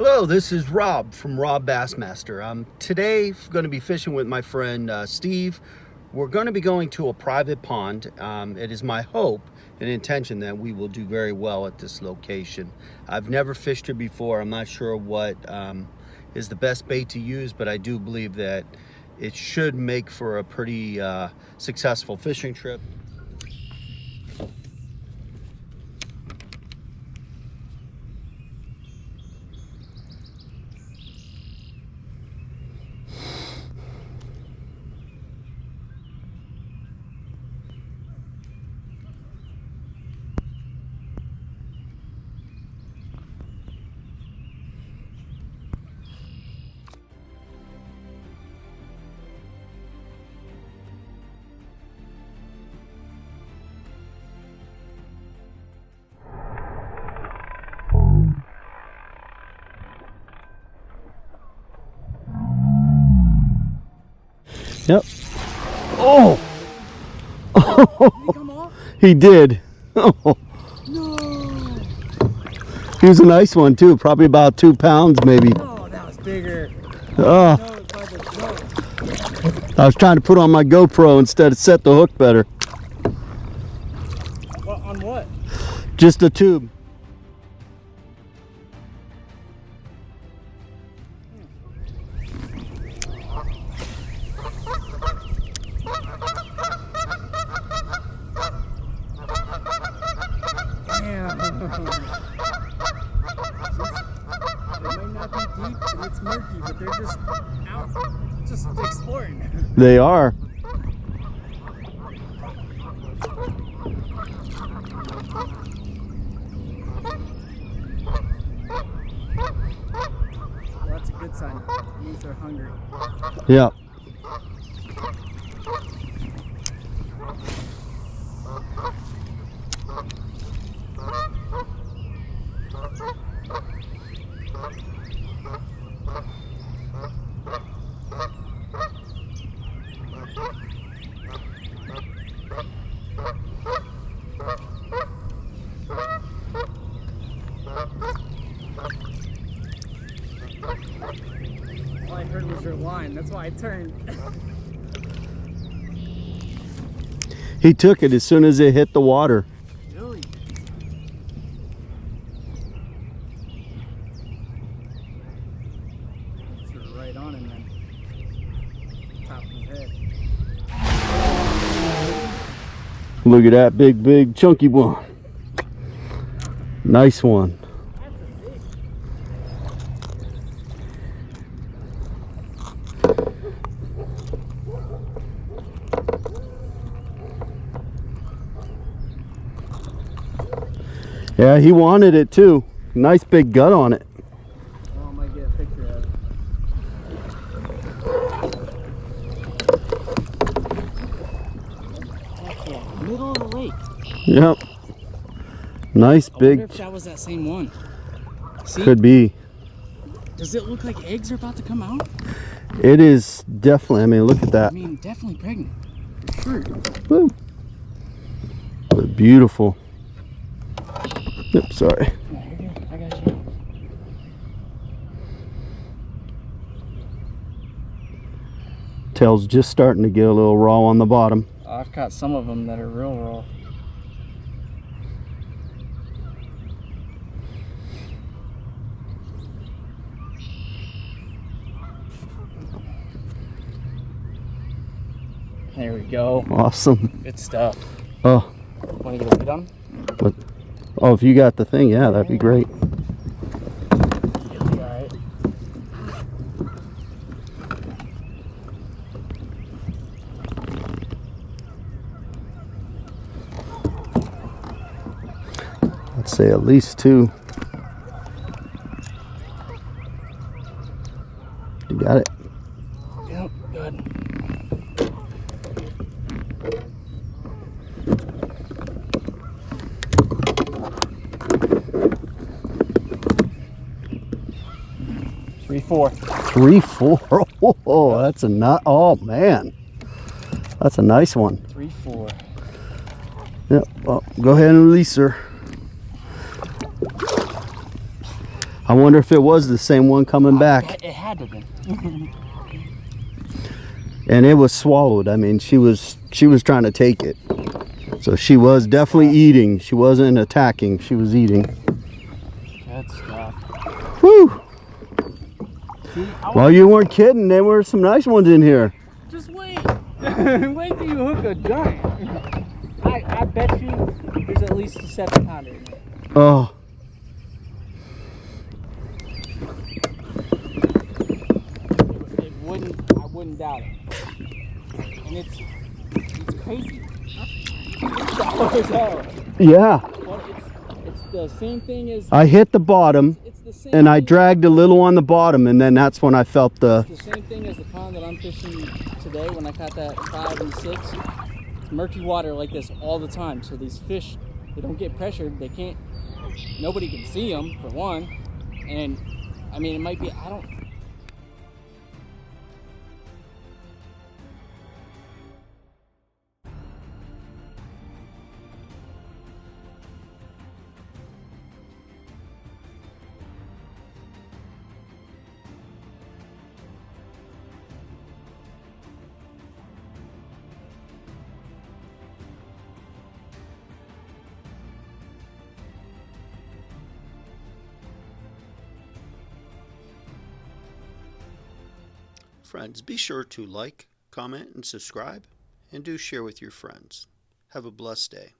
Hello, this is Rob from Rob Bassmaster. I'm today going to be fishing with my friend Steve. We're going to be going to a private pond. It is my hope and intention that we will do very well at this location. I've never fished here before. I'm not sure what is the best bait to use, but I do believe that it should make for a pretty successful fishing trip. Yep. Oh! Did he come off? He did. Oh. No! He was a nice one too, probably about 2 pounds maybe. Oh, that was bigger. Oh. No, it's by the boat. I was trying to put on my GoPro instead of set the hook better. What, on what? Just a tube. They might not be deep and it's murky, but they're just out, just exploring. They are. That's a good sign. It means they're hungry. Yeah. All I heard was your line. That's why I turned. He took it as soon as it hit the water. Really? Sort of right on him then. Top of his head. Look at that big chunky one. Nice one. Yeah, he wanted it too. Nice big gut on it. Well, I might get a picture of it. That's the middle of the lake. Yep. Nice I big. wonder if that was that same one. See? Could be. Does it look like eggs are about to come out? It is definitely. I mean, look at I that. mean, definitely pregnant. Sure. Woo. But beautiful. Oops, sorry. Yeah, you're good. I got you. Tail's just starting to get a little raw on the bottom. I've caught some of them that are real raw. There we go. Awesome. Good stuff. Oh, Want to get a read on them? but oh, if you got the thing, yeah, that'd be great. You'll be alright. I'd say at least 2. You got it. Yep, good. Three, four. 3, 4. Whoa, that's a not. Oh man, that's a nice one. 3, 4. Yep. Well, go ahead and release her. I wonder if it was the same one coming back. It had to have been. And it was swallowed. I mean, she was trying to take it. So she was definitely eating. She wasn't attacking. She was eating. Good stuff. Whew. See, Well, you weren't kidding. There were some nice ones in here. just wait. Wait till you hook a giant. I bet you there's at least a 7-pounder in there. Oh. I wouldn't doubt it. And it's crazy. It's shallow as hell. Yeah. But it's the same thing as I hit the bottom it's the same and I thing- dragged a little on the bottom, and then that's when I felt the... It's the same thing as the pond that I'm fishing today when I caught that 5 and 6. It's murky water like this all the time. So these fish, they don't get pressured. They can't, nobody can see them for one. And I mean, it might be, I don't, Friends, be sure to like, comment, and subscribe, and do share with your friends. Have a blessed day.